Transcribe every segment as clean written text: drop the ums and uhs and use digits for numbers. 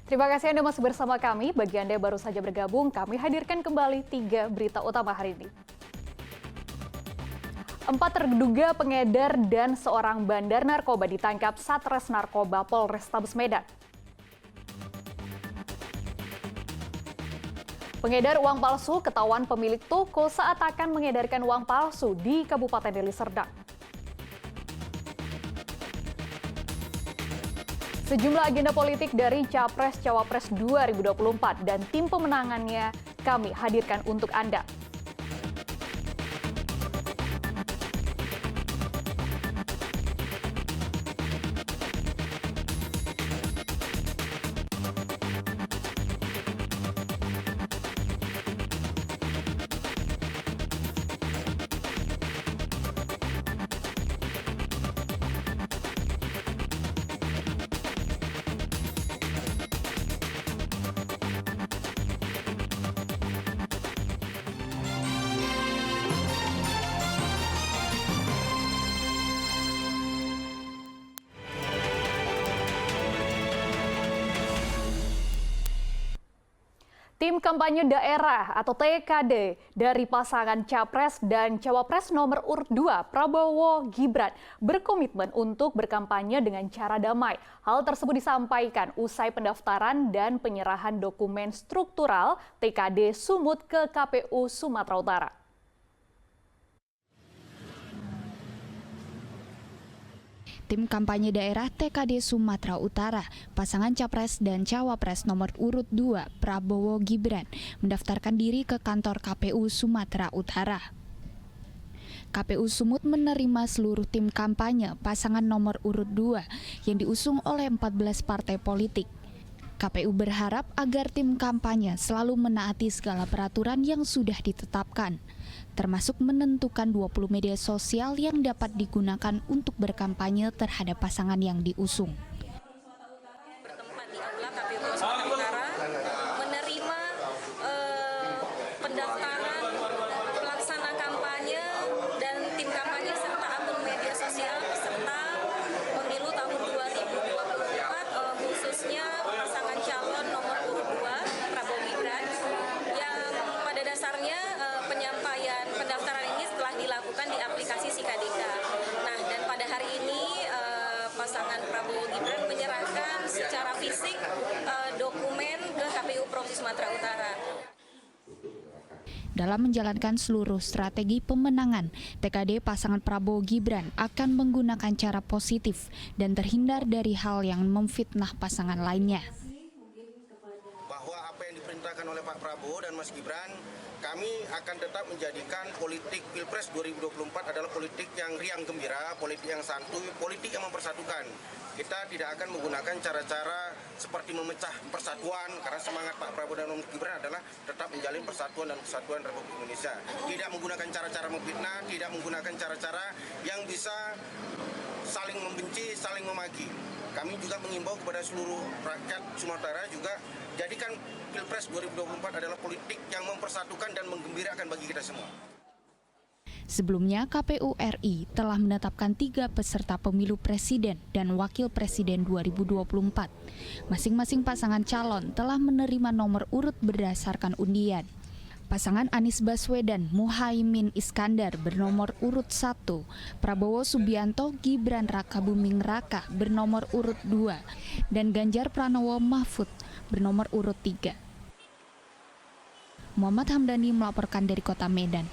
Terima kasih Anda masih bersama kami. Bagi Anda yang baru saja bergabung, kami hadirkan kembali 3 berita utama hari ini. 4 terduga pengedar dan seorang bandar narkoba ditangkap Satres Narkoba Polrestabes Medan. Pengedar uang palsu ketahuan pemilik toko saat akan mengedarkan uang palsu di Kabupaten Deli Serdang. Sejumlah agenda politik dari Capres-Cawapres 2024 dan tim pemenangannya kami hadirkan untuk Anda. Tim kampanye daerah atau TKD dari pasangan Capres dan Cawapres nomor urut 2 Prabowo Gibran berkomitmen untuk berkampanye dengan cara damai. Hal tersebut disampaikan usai pendaftaran dan penyerahan dokumen struktural TKD Sumut ke KPU Sumatera Utara. Tim kampanye daerah TKD Sumatera Utara, pasangan Capres dan Cawapres nomor urut 2 Prabowo Gibran mendaftarkan diri ke kantor KPU Sumatera Utara. KPU Sumut menerima seluruh tim kampanye pasangan nomor urut 2 yang diusung oleh 14 partai politik. KPU berharap agar tim kampanye selalu menaati segala peraturan yang sudah ditetapkan, termasuk menentukan 20 media sosial yang dapat digunakan untuk berkampanye terhadap pasangan yang diusung. Bertempat di Aula KPU Sumatera Utara menerima pendaftaran pelaksana kampanye dan tim kampanye serta akun media sosial peserta pemilu tahun 2024 khususnya pasangan calon nomor urut 2 Prabowo Gibran yang pada dasarnya penyampaian pendaftaran ini setelah dilakukan di aplikasi Sikadeka. Nah, dan pada hari ini pasangan Prabowo Gibran menyerahkan secara fisik dokumen ke KPU Provinsi Sumatera Utara. Dalam menjalankan seluruh strategi pemenangan, TKD pasangan Prabowo Gibran akan menggunakan cara positif dan terhindar dari hal yang memfitnah pasangan lainnya. Bahwa apa yang diperintahkan oleh Pak Prabowo dan Mas Gibran, kami akan tetap menjadikan politik Pilpres 2024 adalah politik yang riang gembira, politik yang santuy, politik yang mempersatukan. Kita tidak akan menggunakan cara-cara seperti memecah persatuan, karena semangat Pak Prabowo dan Mas Gibran adalah tetap menjalin persatuan dan kesatuan Republik Indonesia. Tidak menggunakan cara-cara memfitnah, tidak menggunakan cara-cara yang bisa saling membenci, saling memaki. Kami juga mengimbau kepada seluruh rakyat Sumatera juga jadikan Pilpres 2024 adalah politik yang mempersatukan dan menggembirakan bagi kita semua. Sebelumnya, KPU RI telah menetapkan 3 peserta pemilu presiden dan wakil presiden 2024. Masing-masing pasangan calon telah menerima nomor urut berdasarkan undian. Pasangan Anies Baswedan Muhaimin Iskandar bernomor urut 1, Prabowo Subianto Gibran Rakabuming Raka bernomor urut 2, dan Ganjar Pranowo Mahfud bernomor urut 3. Muhammad Hamdani melaporkan dari Kota Medan.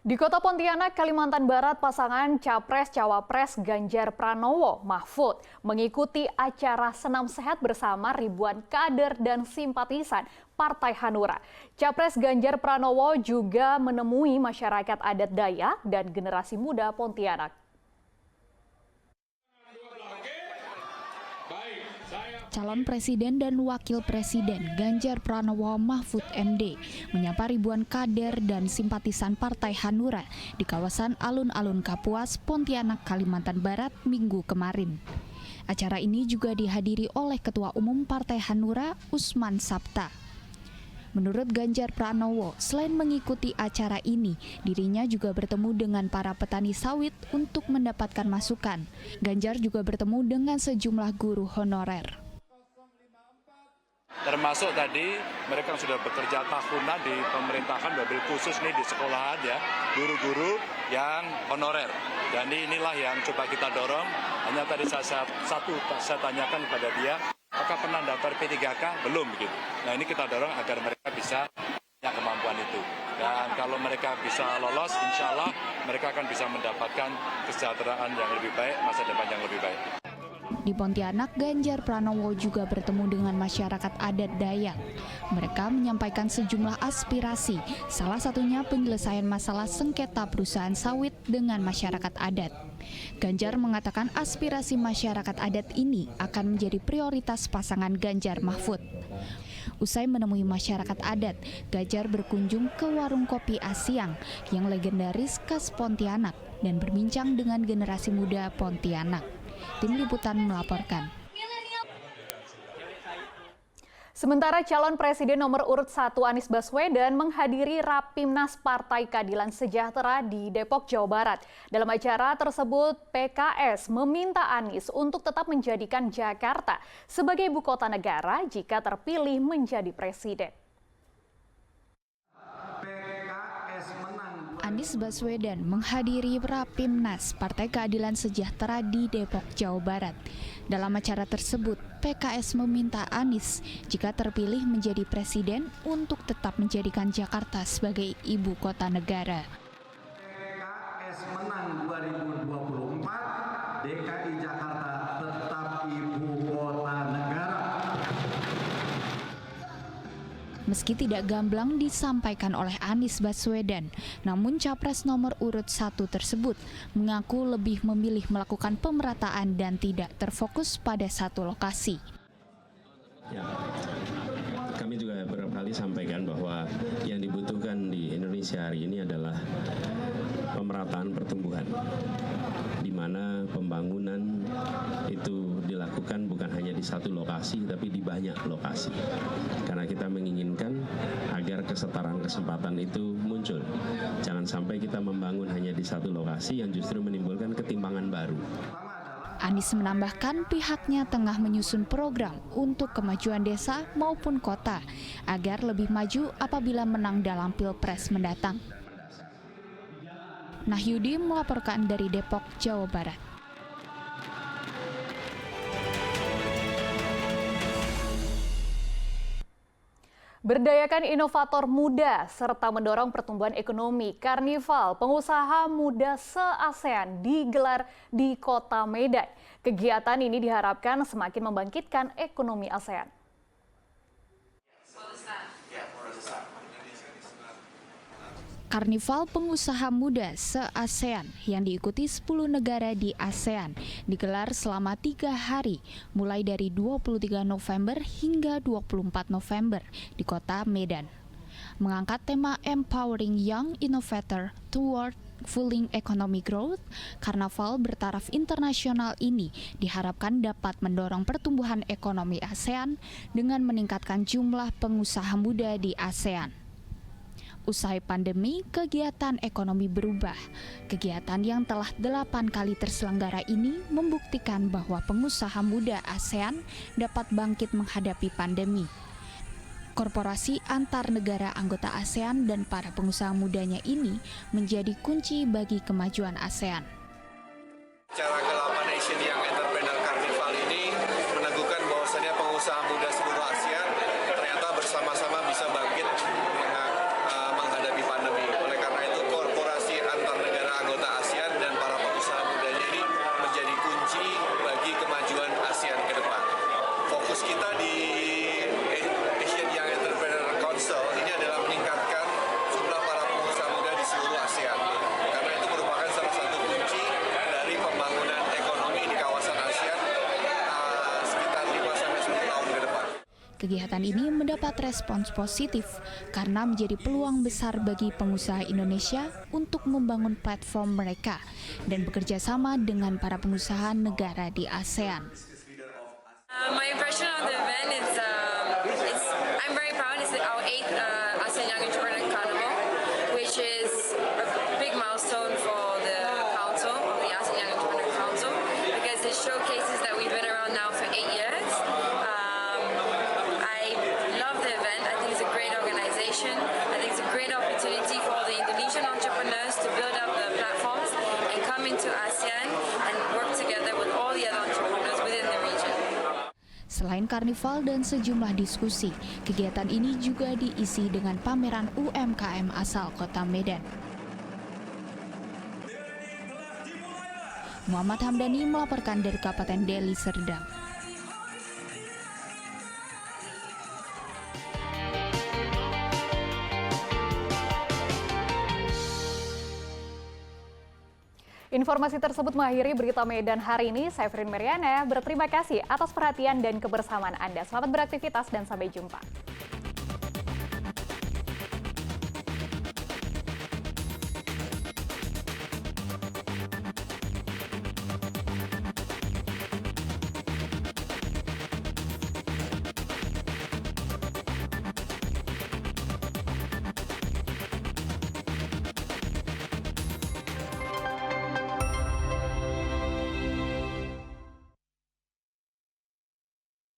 Di Kota Pontianak, Kalimantan Barat, pasangan Capres-Cawapres Ganjar Pranowo Mahfud mengikuti acara senam sehat bersama ribuan kader dan simpatisan Partai Hanura. Capres Ganjar Pranowo juga menemui masyarakat adat Dayak dan generasi muda Pontianak. Calon Presiden dan Wakil Presiden Ganjar Pranowo Mahfud MD menyapa ribuan kader dan simpatisan Partai Hanura di kawasan Alun-Alun Kapuas, Pontianak, Kalimantan Barat Minggu kemarin. Acara ini juga dihadiri oleh Ketua Umum Partai Hanura Usman Sabta. Menurut Ganjar Pranowo, selain mengikuti acara ini, dirinya juga bertemu dengan para petani sawit untuk mendapatkan masukan. Ganjar juga bertemu dengan sejumlah guru honorer. Termasuk tadi mereka sudah bekerja tahunan di pemerintahan, mobil khusus nih di sekolahan ya, guru-guru yang honorer. Dan inilah yang coba kita dorong. Hanya tadi saya tanyakan kepada dia, apakah pernah daftar P3K? Belum gitu. Nah ini kita dorong agar mereka bisa punya kemampuan itu. Dan kalau mereka bisa lolos, insya Allah mereka akan bisa mendapatkan kesejahteraan yang lebih baik, masa depan yang lebih baik. Di Pontianak, Ganjar Pranowo juga bertemu dengan masyarakat adat Dayak. Mereka menyampaikan sejumlah aspirasi, salah satunya penyelesaian masalah sengketa perusahaan sawit dengan masyarakat adat. Ganjar mengatakan aspirasi masyarakat adat ini akan menjadi prioritas pasangan Ganjar Mahfud. Usai menemui masyarakat adat, Ganjar berkunjung ke warung kopi Asiang yang legendaris khas Pontianak dan berbincang dengan generasi muda Pontianak. Tim Liputan melaporkan. Sementara calon presiden nomor urut 1 Anies Baswedan menghadiri Rapimnas Partai Keadilan Sejahtera di Depok, Jawa Barat. Dalam acara tersebut, PKS meminta Anies untuk tetap menjadikan Jakarta sebagai ibu kota negara jika terpilih menjadi presiden. Anies Baswedan menghadiri Rapimnas Partai Keadilan Sejahtera di Depok, Jawa Barat. Dalam acara tersebut, PKS meminta Anies jika terpilih menjadi presiden untuk tetap menjadikan Jakarta sebagai ibu kota negara. PKS menang 2024, DKI Jakarta tetap ibu kota negara. Meski tidak gamblang disampaikan oleh Anies Baswedan, namun capres nomor urut 1 tersebut mengaku lebih memilih melakukan pemerataan dan tidak terfokus pada satu lokasi. Ya, kami juga beberapa kali sampaikan bahwa yang dibutuhkan di Indonesia hari ini adalah pemerataan pertumbuhan, di mana pembangunan itu dilakukan bukan hanya di satu lokasi, tapi di banyak lokasi. Karena kita menginginkan agar kesetaraan kesempatan itu muncul. Jangan sampai kita membangun hanya di satu lokasi yang justru menimbulkan ketimpangan baru. Anies menambahkan pihaknya tengah menyusun program untuk kemajuan desa maupun kota agar lebih maju apabila menang dalam Pilpres mendatang. Nahyudi melaporkan dari Depok, Jawa Barat. Berdayakan inovator muda serta mendorong pertumbuhan ekonomi, Karnival Pengusaha Muda se-ASEAN digelar di Kota Medan. Kegiatan ini diharapkan semakin membangkitkan ekonomi ASEAN. Karnival Pengusaha Muda se-ASEAN yang diikuti 10 negara di ASEAN digelar selama 3 hari, mulai dari 23 November hingga 24 November di Kota Medan. Mengangkat tema Empowering Young Innovator Toward Fueling Economic Growth, karnaval bertaraf internasional ini diharapkan dapat mendorong pertumbuhan ekonomi ASEAN dengan meningkatkan jumlah pengusaha muda di ASEAN. Usai pandemi, kegiatan ekonomi berubah. Kegiatan yang telah 8 kali terselenggara ini membuktikan bahwa pengusaha muda ASEAN dapat bangkit menghadapi pandemi. Korporasi antar negara anggota ASEAN dan para pengusaha mudanya ini menjadi kunci bagi kemajuan ASEAN. Acara ke-8 Asian Young Entrepreneur Carnival ini meneguhkan bahwasannya pengusaha muda seluruh ASEAN ternyata bersama-sama bisa bangkit menghadapi pandemi. Oleh karena itu, korporasi antar negara anggota ASEAN dan para pengusaha mudanya ini menjadi kunci bagi kemajuan ASEAN ke depan. Fokus kita di Asian Young Entrepreneur Council ini adalah meningkatkan jumlah para pengusaha muda di seluruh ASEAN. Karena itu merupakan salah satu kunci dari pembangunan ekonomi di kawasan ASEAN sekitar 5-10 tahun ke depan. Kegiatan ini mendapat respons positif karena menjadi peluang besar bagi pengusaha Indonesia untuk membangun platform mereka dan bekerja sama dengan para pengusaha negara di ASEAN. My impression of the event is I'm very proud. It's our 8th ASEAN Young Entrepreneur Carnival, which is a big milestone for the council, the ASEAN Young Entrepreneur Council, because it showcases that we've been around now for 8 years. I karnival dan sejumlah diskusi. Kegiatan ini juga diisi dengan pameran UMKM asal Kota Medan. Muhammad Hamdani melaporkan dari Kabupaten Deli Serdang. Informasi tersebut mengakhiri berita Medan hari ini. Saya Frin Meriana, berterima kasih atas perhatian dan kebersamaan Anda. Selamat beraktivitas dan sampai jumpa.